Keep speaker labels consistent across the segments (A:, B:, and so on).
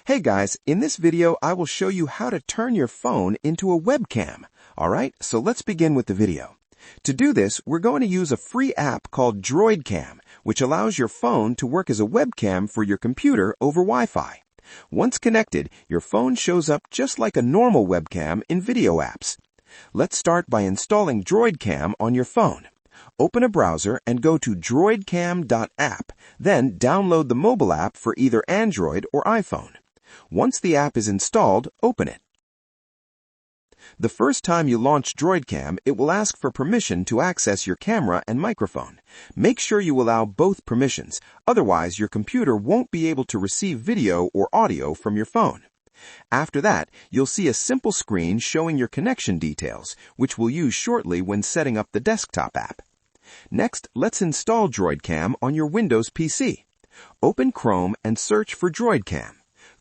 A: Hey guys, in this video I will show you how to turn your phone into a webcam. Alright, so let's begin with the video. To do this, we're going to use a free app called Droidcam, which allows your phone to work as a webcam for your computer over Wi-Fi. Once connected, your phone shows up just like a normal webcam in video apps. Let's start by installing Droidcam on your phone. Open a browser and go to droidcam.app, then download the mobile app for either Android or iPhone. Once the app is installed, open it. The first time you launch Droidcam, it will ask for permission to access your camera and microphone. Make sure you allow both permissions, otherwise your computer won't be able to receive video or audio from your phone. After that, you'll see a simple screen showing your connection details, which we'll use shortly when setting up the desktop app. Next, let's install Droidcam on your Windows PC. Open Chrome and search for Droidcam.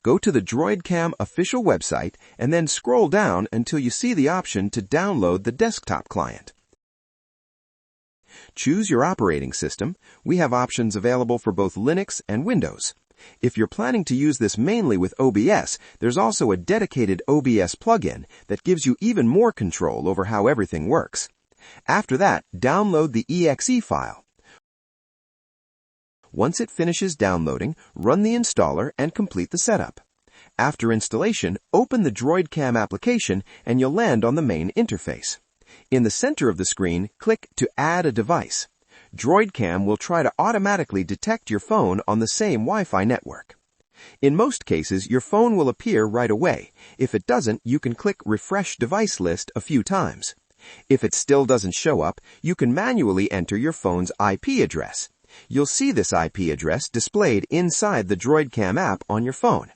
A: Go to the Droidcam official website and then scroll down until you see the option to download the desktop client. Choose your operating system. We have options available for both Linux and Windows. If you're planning to use this mainly with OBS, there's also a dedicated OBS plugin that gives you even more control over how everything works. After that, download the exe file. Once it finishes downloading, run the installer and complete the setup. After installation, open the Droidcam application and you'll land on the main interface. In the center of the screen, click to add a device. Droidcam will try to automatically detect your phone on the same Wi-Fi network. In most cases, your phone will appear right away. If it doesn't, you can click Refresh Device List a few times. If it still doesn't show up, you can manually enter your phone's IP address. You'll see this IP address displayed inside the Droidcam app on your phone.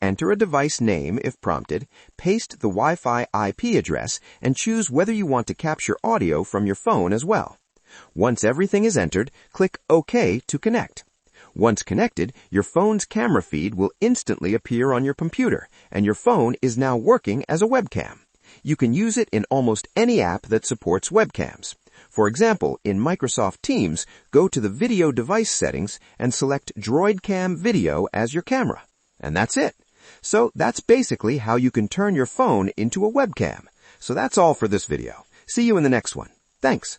A: Enter a device name if prompted, paste the Wi-Fi IP address, and choose whether you want to capture audio from your phone as well. Once everything is entered, click OK to connect. Once connected, your phone's camera feed will instantly appear on your computer, and your phone is now working as a webcam. You can use it in almost any app that supports webcams. For example, in Microsoft Teams, go to the Video Device settings and select Droidcam Video as your camera. And that's it. So that's basically how you can turn your phone into a webcam. So that's all for this video. See you in the next one. Thanks.